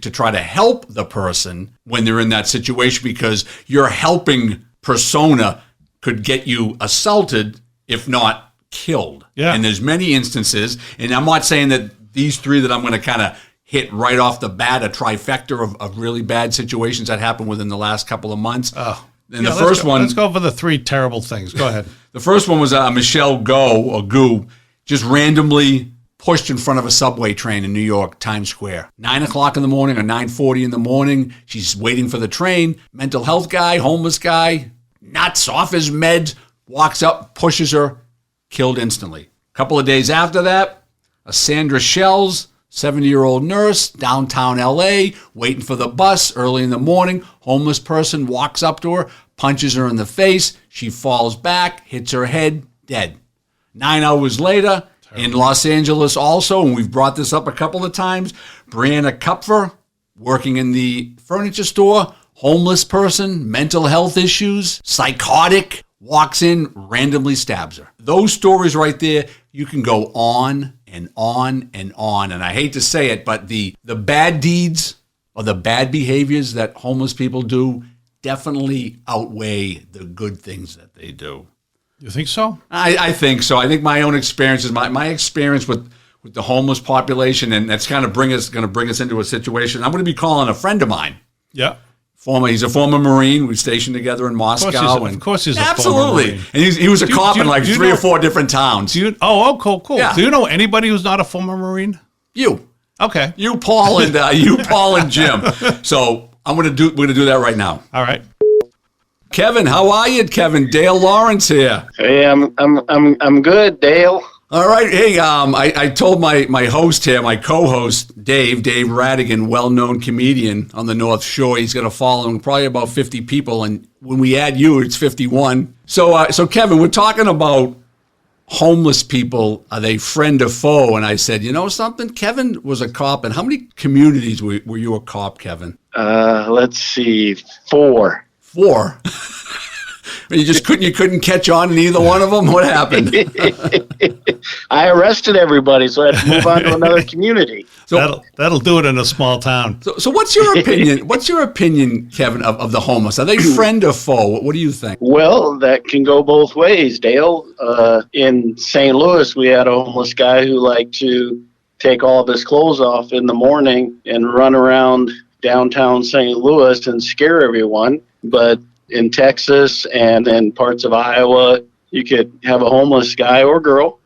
to try to help the person when they're in that situation, because your helping persona could get you assaulted, if not killed. Yeah. And there's many instances, and I'm not saying that these three that I'm going to kind of hit right off the bat, a trifecta of really bad situations that happened within the last couple of months. Oh. And the first one... Let's go for the three terrible things. Go ahead. The first one was Michelle Goo, just randomly pushed in front of a subway train in New York, Times Square. 9 o'clock in the morning or 9:40 in the morning. She's waiting for the train. Mental health guy, homeless guy, nuts off his meds, walks up, pushes her, killed instantly. A couple of days after that, a Sandra Shells, 70-year-old nurse, downtown L.A., waiting for the bus early in the morning. Homeless person walks up to her, punches her in the face. She falls back, hits her head, dead. 9 hours later, in Los Angeles also, and we've brought this up a couple of times, Brianna Kupfer, working in the furniture store, homeless person, mental health issues, psychotic, walks in, randomly stabs her. Those stories right there, you can go on and on and on. And I hate to say it, but the bad deeds or the bad behaviors that homeless people do definitely outweigh the good things that they do. You think so? I think so. I think my own experiences, my experience with the homeless population, and that's kind of going to bring us into a situation. I'm going to be calling a friend of mine. Yeah. He's a former Marine. We stationed together in Moscow. Of course he's a absolutely. former Marine. And he was a cop in like three or four different towns. Cool. Yeah. Do you know anybody who's not a former Marine? You. Okay. You, Paul, and Jim. So we're gonna do that right now. All right. Kevin, how are you, Kevin? Dale Lawrence here. Hey, I'm good, Dale. All right. Hey, I told my host here, my co-host, Dave Rattigan, well-known comedian on the North Shore. He's got a following, probably about 50 people. And when we add you, it's 51. So Kevin, we're talking about homeless people. Are they friend or foe? And I said, you know something? Kevin was a cop. And how many communities were you a cop, Kevin? Let's see, 4. 4. You couldn't catch on in either one of them? What happened? I arrested everybody, so I had to move on to another community. So that'll do it in a small town. So what's your opinion? What's your opinion, Kevin, of the homeless? Are they friend or foe? What do you think? Well, that can go both ways, Dale. In St. Louis, we had a homeless guy who liked to take all of his clothes off in the morning and run around downtown St. Louis and scare everyone. But in Texas and in parts of Iowa, you could have a homeless guy or girl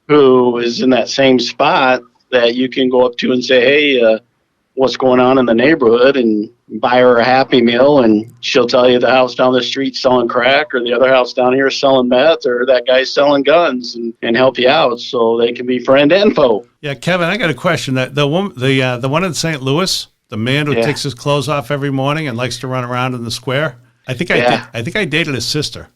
who is in that same spot that you can go up to and say, hey, what's going on in the neighborhood, and buy her a Happy Meal, and she'll tell you the house down the street selling crack, or the other house down here selling meth, or that guy's selling guns, and help you out so they can be friend and foe. Yeah, Kevin, I got a question. The one in St. Louis, the man who takes his clothes off every morning and likes to run around in the square. I think I dated his sister.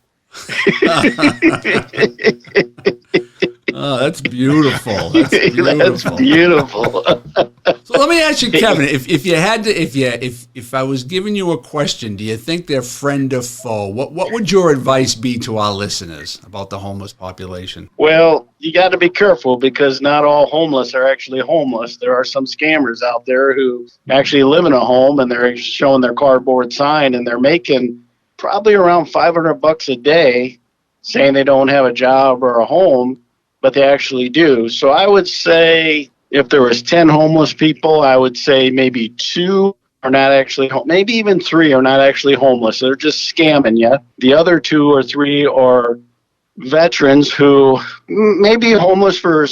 Oh, that's beautiful. That's beautiful. So let me ask you, Kevin, if I was giving you a question, do you think they're friend or foe? What would your advice be to our listeners about the homeless population? Well, you got to be careful, because not all homeless are actually homeless. There are some scammers out there who actually live in a home, and they're showing their cardboard sign, and they're making probably around $500 a day, saying they don't have a job or a home, but they actually do. So I would say if there was 10 homeless people, I would say maybe 2 are not actually maybe even 3 are not actually homeless. They're just scamming you. The other 2 or 3 are veterans who may be homeless for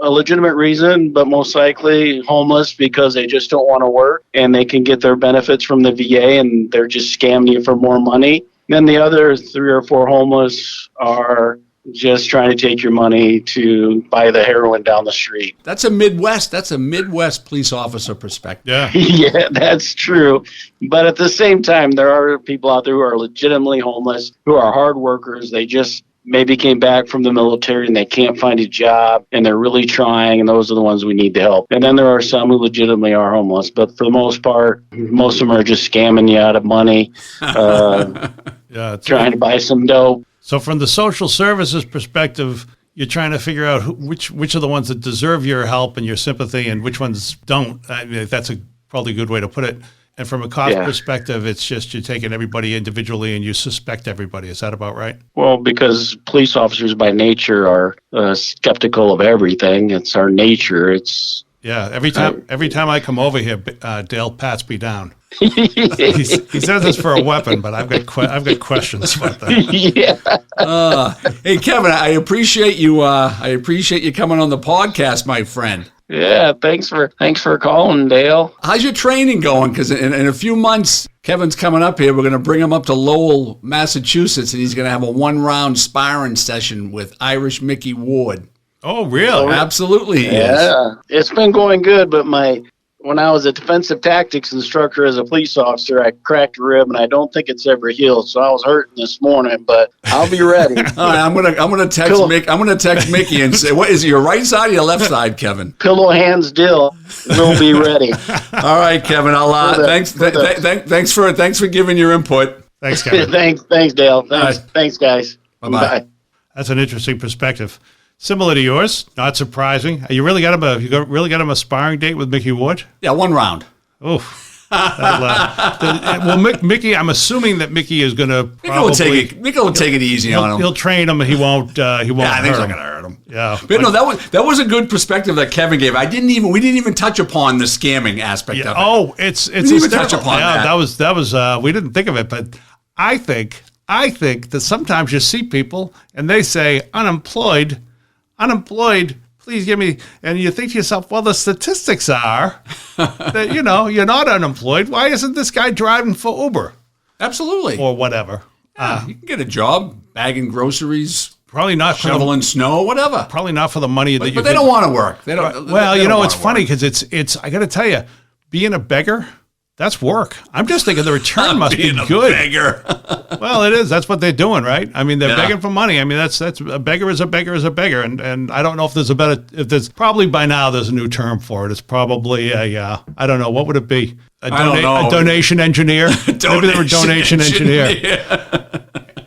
a legitimate reason, but most likely homeless because they just don't want to work and they can get their benefits from the VA, and they're just scamming you for more money. Then the other 3 or 4 homeless are just trying to take your money to buy the heroin down the street. That's a Midwest police officer perspective. Yeah. Yeah, that's true. But at the same time, there are people out there who are legitimately homeless, who are hard workers. They just maybe came back from the military and they can't find a job, and they're really trying, and those are the ones we need to help. And then there are some who legitimately are homeless, but for the most part, most of them are just scamming you out of money, trying to buy some dope. So from the social services perspective, you're trying to figure out which are the ones that deserve your help and your sympathy and which ones don't. I mean, that's a probably a good way to put it. And from a cost perspective, it's just you're taking everybody individually and you suspect everybody. Is that about right? Well, because police officers by nature are skeptical of everything. It's our nature. It's every time I come over here, Dale pats me down. He says this for a weapon, but I've got questions about that. Hey, Kevin, I appreciate you. I appreciate you coming on the podcast, my friend. Yeah, thanks for calling, Dale. How's your training going? Because in a few months, Kevin's coming up here. We're going to bring him up to Lowell, Massachusetts, and he's going to have a 1-round sparring session with Irish Mickey Ward. Oh, really? Absolutely. Yeah, it's been going good, but when I was a defensive tactics instructor as a police officer, I cracked a rib, and I don't think it's ever healed. So I was hurting this morning, but I'll be ready. All right, I'm gonna text Mick. I'm gonna text Mickey and say, "What is it, your right side or your left side, Kevin?" Pillow hands, Dill. We'll be ready. All right, Kevin. I'll thanks for giving your input. Thanks, Kevin. thanks, Dale. Thanks, guys. Bye. Bye. That's an interesting perspective. Similar to yours, not surprising. You really got him a sparring date with Mickey Ward? Yeah, 1 round. Oh, well, Mickey. I'm assuming that Mickey is going to. Mickey will take it easy on him. He'll train him. He won't. I think it's not going to hurt him. Yeah, but no, that was a good perspective that Kevin gave. We didn't even touch upon the scamming aspect of it. Oh, it's we didn't even touch upon that. That was. We didn't think of it, but I think that sometimes you see people and they say unemployed, please give me, and you think to yourself, well, the statistics are that, you're not unemployed. Why isn't this guy driving for Uber? Absolutely. Or whatever. Yeah, you can get a job bagging groceries, probably not shoveling snow, whatever. Probably not for the money that you. But they don't want to work. They don't. Well, it's funny because it's. I got to tell you, being a beggar. That's work. I'm just thinking the return must be good. Beggar. Well, it is. That's what they're doing, right? I mean, they're begging for money. I mean, that's a beggar is a beggar is a beggar, and I don't know if there's probably by now there's a new term for it. It's probably I don't know, what would it be? A donation engineer. Maybe they're a donation engineer.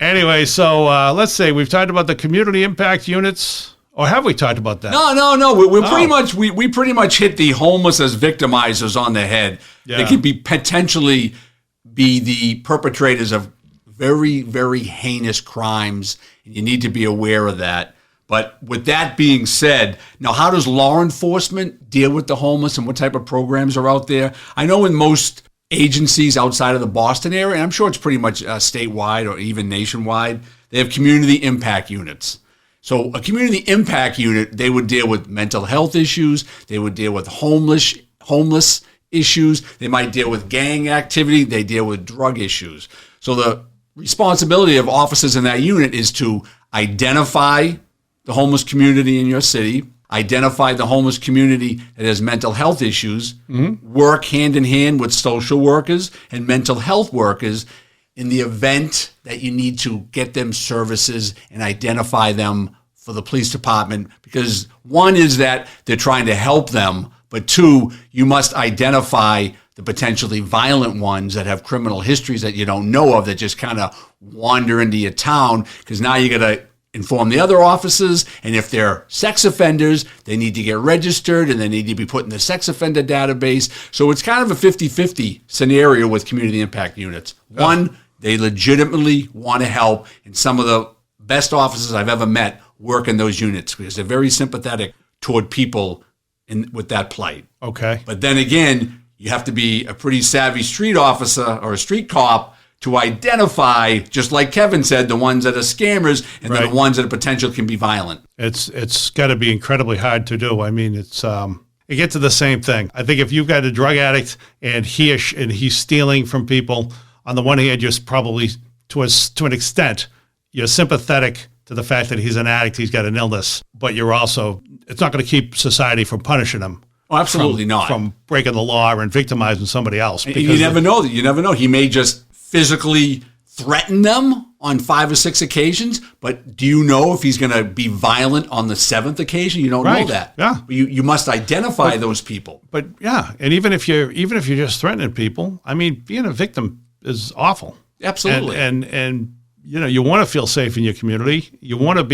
Anyway, so let's say we've talked about the community impact units. Or have we talked about that? No. We pretty much hit the homeless as victimizers on the head. Yeah. They could potentially be the perpetrators of very, very heinous crimes, and you need to be aware of that. But with that being said, now how does law enforcement deal with the homeless and what type of programs are out there? I know in most agencies outside of the Boston area, and I'm sure it's pretty much statewide or even nationwide, they have community impact units. So a community impact unit, they would deal with mental health issues. They would deal with homeless issues. They might deal with gang activity. They deal with drug issues. So the responsibility of officers in that unit is to identify the homeless community in your city, identify the homeless community that has mental health issues, work hand in hand with social workers and mental health workers in the event that you need to get them services and identify them for the police department, because one is that they're trying to help them, but two, you must identify the potentially violent ones that have criminal histories that you don't know of that just kind of wander into your town, because now you got to inform the other officers, and if they're sex offenders, they need to get registered and they need to be put in the sex offender database. So it's kind of a 50-50 scenario with community impact units. One, they legitimately want to help, and some of the best officers I've ever met work in those units because they're very sympathetic toward people with that plight. Okay. But then again, you have to be a pretty savvy street officer or a street cop to identify, just like Kevin said, the ones that are scammers and then the ones that potentially can be violent. It's got to be incredibly hard to do. I mean, it gets to the same thing. I think if you've got a drug addict and he's stealing from people, on the one hand, you're probably, to an extent, you're sympathetic to the fact that he's an addict, he's got an illness, but you're also, it's not going to keep society from punishing him. Oh, absolutely not. From breaking the law and victimizing somebody else. And you never know that. You never know. He may just physically threaten them on 5 or 6 occasions, but do you know if he's going to be violent on the 7th occasion? You don't know that. Yeah. You must identify those people. But yeah, and even if you're just threatening people, I mean, being a victim is awful. Absolutely. And you want to feel safe in your community. You don't want to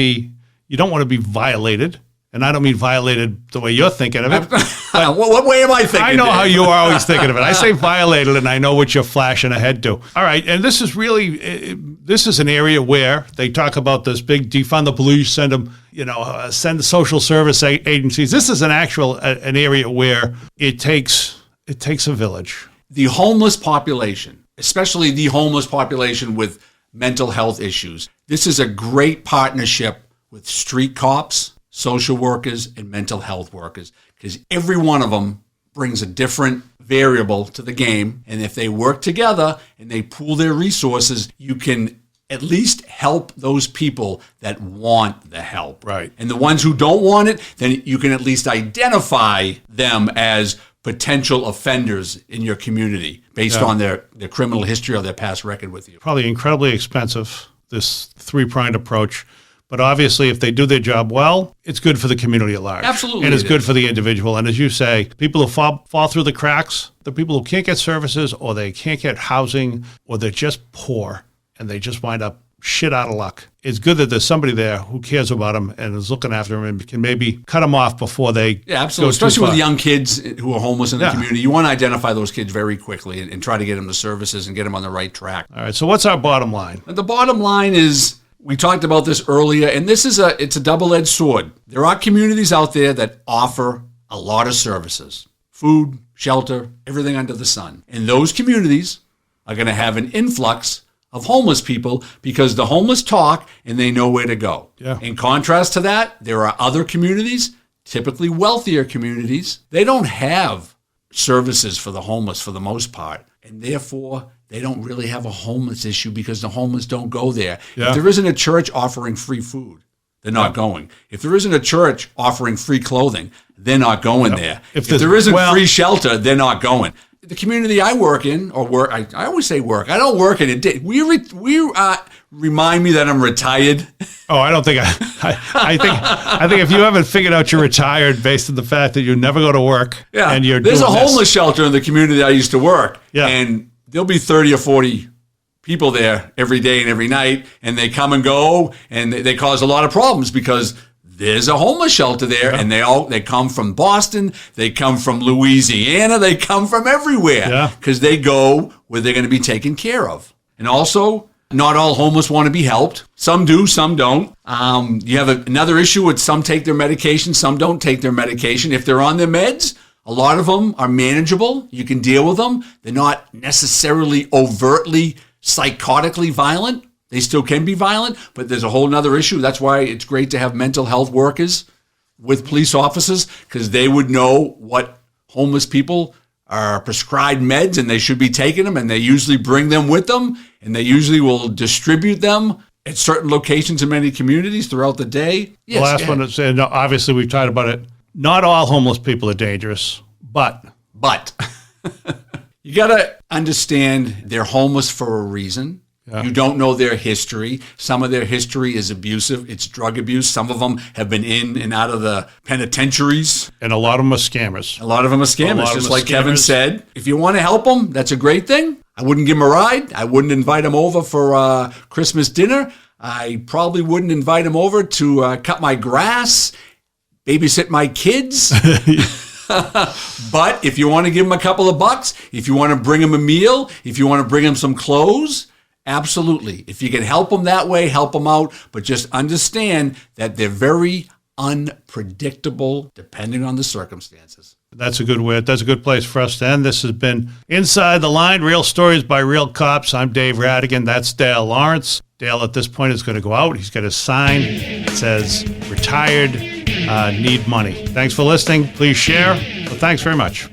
be violated. And I don't mean violated the way you're thinking of it. What way am I thinking? I know Dave? how you are always thinking of it. I say violated, and I know what you're flashing ahead to. All right, and this is really, this is an area where they talk about this big defund the police, send them, send the social service agencies. This is an area where it takes a village. The homeless population, especially the homeless population with mental health issues. This is a great partnership with street cops, social workers, and mental health workers, because every one of them brings a different variable to the game. And if they work together and they pool their resources, you can at least help those people that want the help. Right. And the ones who don't want it, then you can at least identify them as potential offenders in your community based on their criminal history or their past record with you. Probably incredibly expensive, this three-pronged approach. But obviously, if they do their job well, it's good for the community at large. Absolutely. And it's good for the individual. And as you say, people who fall through the cracks, the people who can't get services or they can't get housing or they're just poor and they just wind up shit out of luck. It's good that there's somebody there who cares about them and is looking after them and can maybe cut them off before they absolutely. Especially with young kids who are homeless in the community. You want to identify those kids very quickly and try to get them the services and get them on the right track. All right, so what's our bottom line? The bottom line is, we talked about this earlier, and it's a double-edged sword. There are communities out there that offer a lot of services, food, shelter, everything under the sun. And those communities are going to have an influx of homeless people because the homeless talk and they know where to go. Yeah. In contrast to that, there are other communities, typically wealthier communities, they don't have services for the homeless for the most part. And therefore, they don't really have a homeless issue because the homeless don't go there. Yeah. If there isn't a church offering free food, they're not going. If there isn't a church offering free clothing, they're not going there. If there isn't free shelter, they're not going. The community I work in, I always say work. I don't work in it. We remind me that I'm retired. Oh, I don't think I think if you haven't figured out you're retired based on the fact that you never go to work, and there's a homeless shelter in the community I used to work, and there'll be 30 or 40 people there every day and every night, and they come and go, and they cause a lot of problems because there's a homeless shelter there, and they come from Boston, they come from Louisiana, they come from everywhere because they go where they're going to be taken care of. And also, not all homeless want to be helped. Some do, some don't. You have another issue with some take their medication, some don't take their medication. If they're on their meds, a lot of them are manageable. You can deal with them. They're not necessarily overtly psychotically violent. They still can be violent, but there's a whole nother issue. That's why it's great to have mental health workers with police officers, because they would know what homeless people are prescribed meds and they should be taking them, and they usually bring them with them, and they usually will distribute them at certain locations in many communities throughout the day. Yes, the last one is, and obviously we've talked about it, not all homeless people are dangerous, but you got to understand they're homeless for a reason. Yeah. You don't know their history. Some of their history is abusive. It's drug abuse. Some of them have been in and out of the penitentiaries. And a lot of them are scammers. Just like Kevin said. If you want to help them, that's a great thing. I wouldn't give them a ride. I wouldn't invite them over for Christmas dinner. I probably wouldn't invite them over to cut my grass, babysit my kids. But if you want to give them a couple of bucks, if you want to bring them a meal, if you want to bring them some clothes, absolutely. If you can help them that way, help them out. But just understand that they're very unpredictable depending on the circumstances. That's a good way. That's a good place for us to end. This has been Inside the Line, Real Stories by Real Cops. I'm Dave Rattigan. That's Dale Lawrence. Dale at this point is going to go out. He's got his sign that says, retired, need money. Thanks for listening. Please share. Well, thanks very much.